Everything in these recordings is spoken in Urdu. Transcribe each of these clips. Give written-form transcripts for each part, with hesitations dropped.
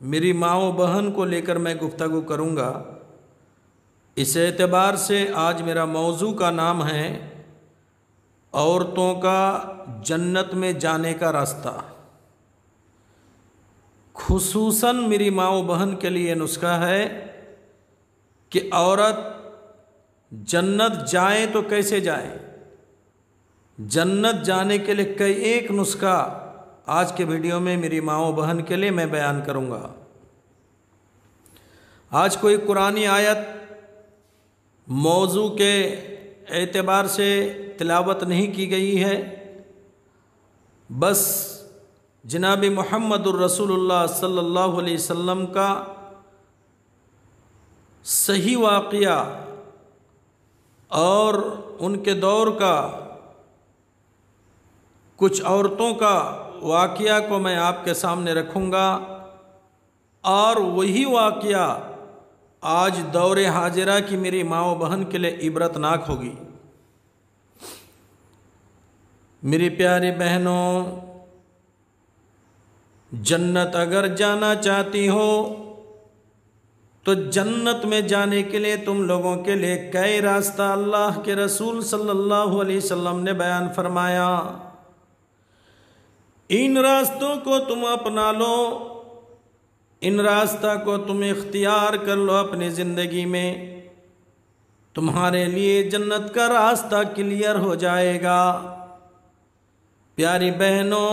میری ماں و بہن کو لے کر میں گفتگو کروں گا۔ اس اعتبار سے آج میرا موضوع کا نام ہے عورتوں کا جنت میں جانے کا راستہ۔ خصوصاً میری ماں و بہن کے لیے نسخہ ہے کہ عورت جنت جائے تو کیسے جائے۔ جنت جانے کے لیے کئی ایک نسخہ آج کے ویڈیو میں میری ماں و بہن کے لیے میں بیان کروں گا۔ آج کوئی قرآنی آیت موضوع کے اعتبار سے تلاوت نہیں کی گئی ہے، بس جناب محمد الرسول اللہ صلی اللہ علیہ وسلم کا صحیح واقعہ اور ان کے دور کا کچھ عورتوں کا واقعہ کو میں آپ کے سامنے رکھوں گا، اور وہی واقعہ آج دور حاضرہ کی میری ماں و بہن کے لیے عبرتناک ہوگی۔ میری پیاری بہنوں، جنت اگر جانا چاہتی ہو تو جنت میں جانے کے لیے تم لوگوں کے لیے کئی راستہ اللہ کے رسول صلی اللہ علیہ وسلم نے بیان فرمایا۔ ان راستوں کو تم اپنا لو، ان راستہ کو تم اختیار کر لو اپنی زندگی میں، تمہارے لیے جنت کا راستہ کلیئر ہو جائے گا۔ پیاری بہنوں،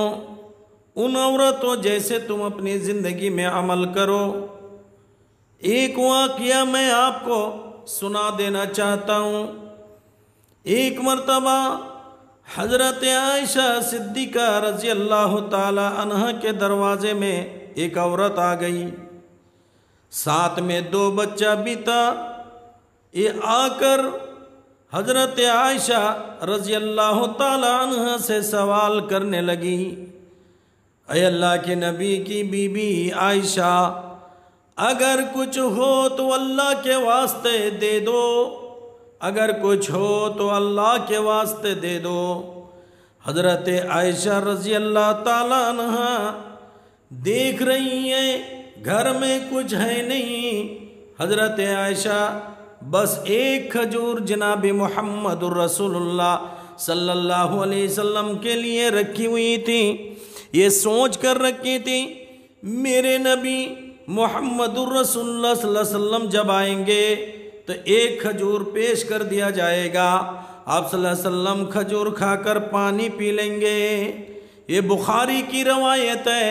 ان عورتوں جیسے تم اپنی زندگی میں عمل کرو۔ ایک واقعہ میں آپ کو سنا دینا چاہتا ہوں۔ ایک مرتبہ حضرت عائشہ صدیقہ رضی اللہ تعالی عنہ کے دروازے میں ایک عورت آ گئی، ساتھ میں 2 بچہ بھی تھا۔ یہ آ کر حضرت عائشہ رضی اللہ تعالی عنہ سے سوال کرنے لگی، اے اللہ کے نبی کی بیوی عائشہ، اگر کچھ ہو تو اللہ کے واسطے دے دو، اگر کچھ ہو تو اللہ کے واسطے دے دو۔ حضرت عائشہ رضی اللہ تعالی عنہ دیکھ رہی ہیں گھر میں کچھ ہے نہیں۔ حضرت عائشہ بس ایک کھجور جناب محمد الرسول اللہ صلی اللہ علیہ وسلم کے لیے رکھی ہوئی تھی۔ یہ سوچ کر رکھی تھی میرے نبی محمد الرسول اللہ صلی اللہ علیہ وسلم جب آئیں گے تو ایک کھجور پیش کر دیا جائے گا، آپ صلی اللہ علیہ وسلم کھجور کھا کر پانی پی لیں گے۔ یہ بخاری کی روایت ہے،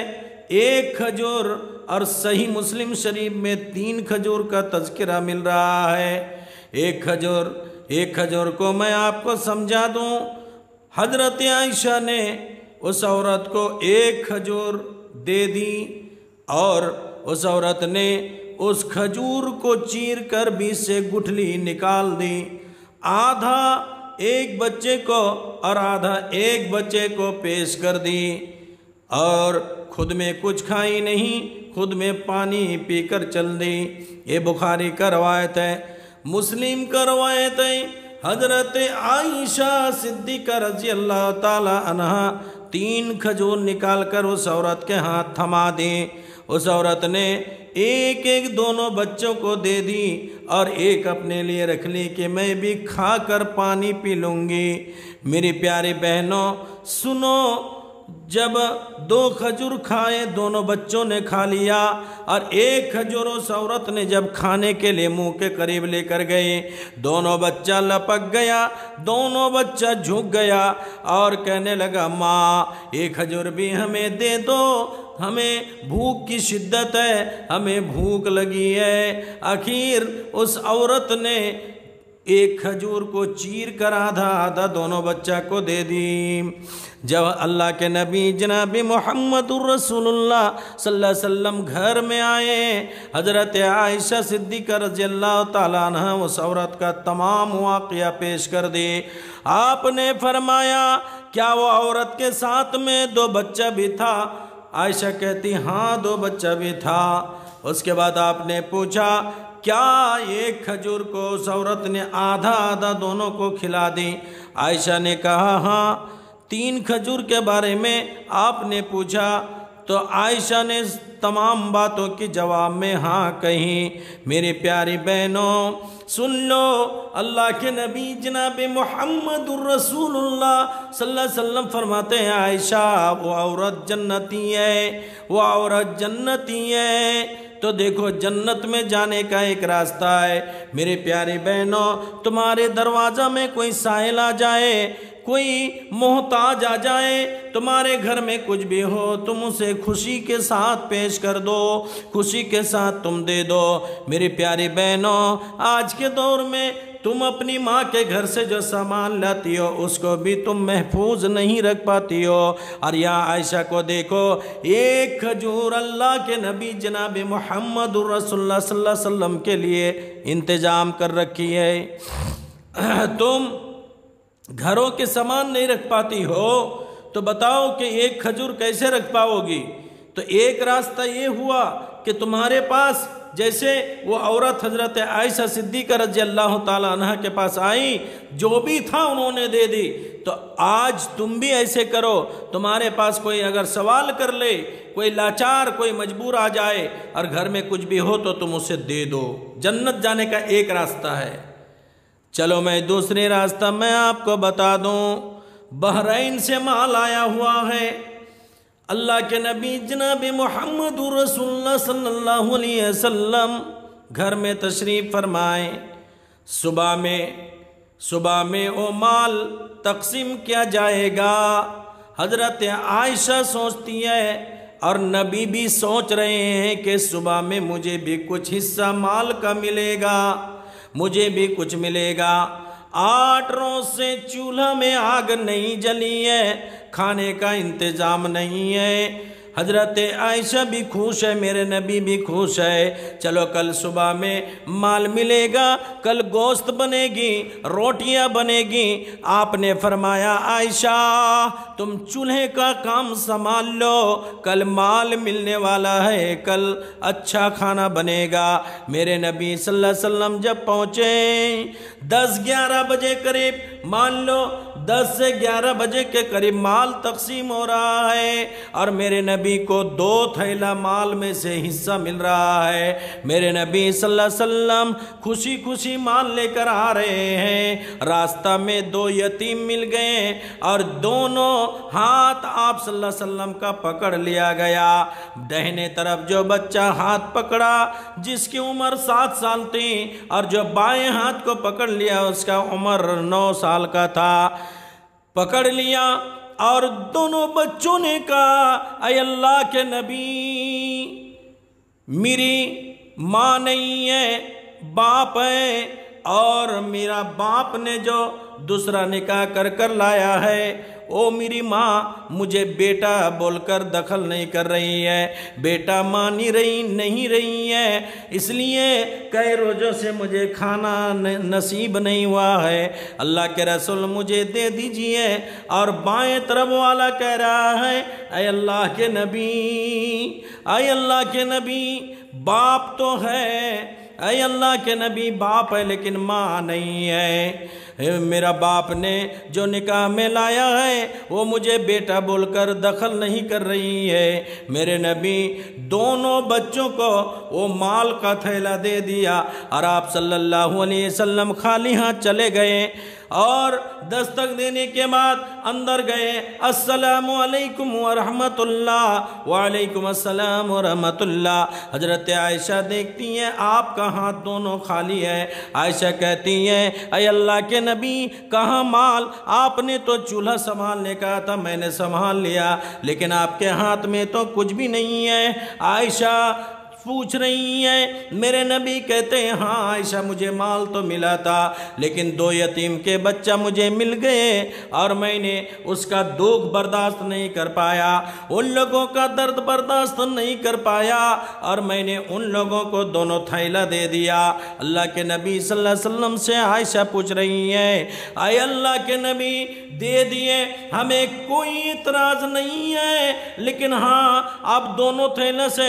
ایک کھجور، اور صحیح مسلم شریف میں 3 کھجور کا تذکرہ مل رہا ہے۔ ایک کھجور کو میں آپ کو سمجھا دوں، حضرت عائشہ نے اس عورت کو ایک کھجور دے دی، اور اس عورت نے اس کھجور کو چیر کر بیچ سے گٹھلی نکال دی، آدھا ایک بچے کو اور آدھا ایک بچے کو پیش کر دی، اور خود میں کچھ کھائی نہیں، خود میں پانی پی کر چل دی۔ یہ بخاری کا روایت ہے۔ مسلم کا روایت ہے، حضرت عائشہ صدیقہ رضی اللہ تعالی عنہ 3 کھجور نکال کر اس عورت کے ہاتھ تھما دی۔ اس عورت نے ایک ایک دونوں بچوں کو دے دی اور ایک اپنے لیے رکھ لی کہ میں بھی کھا کر پانی پی لوں گی۔ میری پیاری بہنوں سنو، جب 2 کھجور کھائے، دونوں بچوں نے کھا لیا، اور ایک کھجور اس عورت نے جب کھانے کے لیے منہ کے قریب لے کر گئے، دونوں بچہ لپک گیا، دونوں بچہ جھک گیا اور کہنے لگا، ماں ایک کھجور بھی ہمیں دے دو، ہمیں بھوک کی شدت ہے، ہمیں بھوک لگی ہے۔ آخر اس عورت نے ایک کھجور کو چیر کر آدھا آدھا دونوں بچہ کو دے دی۔ جب اللہ کے نبی جناب محمد الرسول اللہ صلی اللہ علیہ وسلم گھر میں آئے، حضرت عائشہ صدیقہ رضی اللہ تعالیٰ عنہ اس عورت کا تمام واقعہ پیش کر دی۔ آپ نے فرمایا، کیا وہ عورت کے ساتھ میں 2 بچہ بھی تھا؟ عائشہ کہتی ہاں 2 بچہ بھی تھا۔ اس کے بعد آپ نے پوچھا، کیا ایک کھجور کو اس عورت نے آدھا آدھا دونوں کو کھلا دی؟ عائشہ نے کہا ہاں۔ 3 کھجور کے بارے میں آپ نے پوچھا تو عائشہ نے تمام باتوں کی جواب میں ہاں کہیں۔ میری پیاری بہنوں سن لو، اللہ کے نبی جناب محمد الرسول اللہ صلی اللہ علیہ وسلم فرماتے ہیں عائشہ وہ عورت جنتی ہے، وہ عورت جنتی ہے۔ تو دیکھو جنت میں جانے کا ایک راستہ ہے۔ میرے پیارے بہنوں تمہارے دروازہ میں کوئی سائل آ جائے، کوئی محتاج آ جائے، تمہارے گھر میں کچھ بھی ہو، تم اسے خوشی کے ساتھ پیش کر دو، خوشی کے ساتھ تم دے دو۔ میری پیاری بہنوں آج کے دور میں تم اپنی ماں کے گھر سے جو سامان لاتی ہو اس کو بھی تم محفوظ نہیں رکھ پاتی ہو۔ اور یہاں عائشہ کو دیکھو، ایک کھجور اللہ کے نبی جناب محمد الرسول اللہ صلی اللہ علیہ وسلم کے لیے انتظام کر رکھی ہے۔ تم گھروں کے سامان نہیں رکھ پاتی ہو تو بتاؤ کہ ایک کھجور کیسے رکھ پاؤ گی؟ تو ایک راستہ یہ ہوا کہ تمہارے پاس جیسے وہ عورت حضرت عائشہ صدیقہ رضی اللہ تعالیٰ عنہ کے پاس آئی، جو بھی تھا انہوں نے دے دی۔ تو آج تم بھی ایسے کرو، تمہارے پاس کوئی اگر سوال کر لے، کوئی لاچار کوئی مجبور آ جائے اور گھر میں کچھ بھی ہو تو تم اسے دے دو۔ جنت جانے کا ایک راستہ ہے۔ چلو میں دوسری راستہ میں آپ کو بتا دوں۔ بحرین سے مال آیا ہوا ہے، اللہ کے نبی جناب محمد رسول اللہ صلی اللہ علیہ وسلم گھر میں تشریف فرمائے۔ صبح میں وہ مال تقسیم کیا جائے گا۔ حضرت عائشہ سوچتی ہے اور نبی بھی سوچ رہے ہیں کہ صبح میں مجھے بھی کچھ حصہ مال کا ملے گا، مجھے بھی کچھ ملے گا۔ 8 روز سے چولہا میں آگ نہیں جلی ہے، کھانے کا انتظام نہیں ہے۔ حضرت عائشہ بھی خوش ہے، میرے نبی بھی خوش ہے۔ چلو کل صبح میں مال ملے گا، کل گوشت بنے گی، روٹیاں بنے گی۔ آپ نے فرمایا عائشہ تم چولہے کا کام سنبھال لو، کل مال ملنے والا ہے، کل اچھا کھانا بنے گا۔ میرے نبی صلی اللہ علیہ وسلم جب پہنچے 10-11 بجے قریب، مان لو 10 سے 11 بجے کے قریب مال تقسیم ہو رہا ہے اور میرے نبی کو 2 تھیلا مال میں سے حصہ مل رہا ہے۔ میرے نبی صلی اللہ علیہ وسلم خوشی خوشی مال لے کر آ رہے ہیں۔ راستہ میں 2 یتیم مل گئے اور دونوں ہاتھ آپ صلی اللہ علیہ وسلم کا پکڑ لیا گیا۔ دہنے طرف جو بچہ ہاتھ پکڑا جس کی عمر 7 سال تھی اور جو بائیں ہاتھ کو پکڑ لیا اس کا عمر 9 سال کا تھا، پکڑ لیا اور دونوں بچوں نے کہا اے اللہ کے نبی میری ماں نہیں ہے، باپ ہے، اور میرا باپ نے جو دوسرا نکاح کر لایا ہے او میری ماں مجھے بیٹا بول کر دخل نہیں کر رہی ہے، بیٹا مانی نہیں رہی ہے، اس لیے کئی روزوں سے مجھے کھانا نصیب نہیں ہوا ہے، اللہ کے رسول مجھے دے دیجئے۔ اور بائیں طرف والا کہہ رہا ہے اے اللہ کے نبی، اے اللہ کے نبی باپ تو ہے، اے اللہ کے نبی باپ ہے لیکن ماں نہیں ہے، میرا باپ نے جو نکاح میں لایا ہے وہ مجھے بیٹا بول کر دخل نہیں کر رہی ہے۔ میرے نبی دونوں بچوں کو وہ مال کا تھیلا دے دیا اور آپ صلی اللہ علیہ وسلم خالی ہاتھ چلے گئے اور دستک دینے کے بعد اندر گئے، السلام علیکم ورحمت اللہ، وعلیکم السلام ورحمت اللہ۔ حضرت عائشہ دیکھتی ہیں آپ کا ہاتھ دونوں خالی ہے۔ عائشہ کہتی ہیں اے اللہ کے نبی کہاں مال؟ آپ نے تو چولہا سنبھالنے کہا تھا، میں نے سنبھال لیا، لیکن آپ کے ہاتھ میں تو کچھ بھی نہیں ہے۔ عائشہ پوچھ رہی ہیں، میرے نبی کہتے ہیں ہاں عائشہ مجھے مال تو ملا تھا لیکن 2 یتیم کے بچہ مجھے مل گئے اور میں نے اس کا دکھ برداشت نہیں کر پایا، ان لوگوں کا درد برداشت نہیں کر پایا اور میں نے ان لوگوں کو دونوں تھیلا دے دیا۔ اللہ کے نبی صلی اللہ علیہ وسلم سے عائشہ پوچھ رہی ہیں اے اللہ کے نبی دے دیے، ہمیں کوئی اعتراض نہیں ہے، لیکن ہاں آپ دونوں تھیلے سے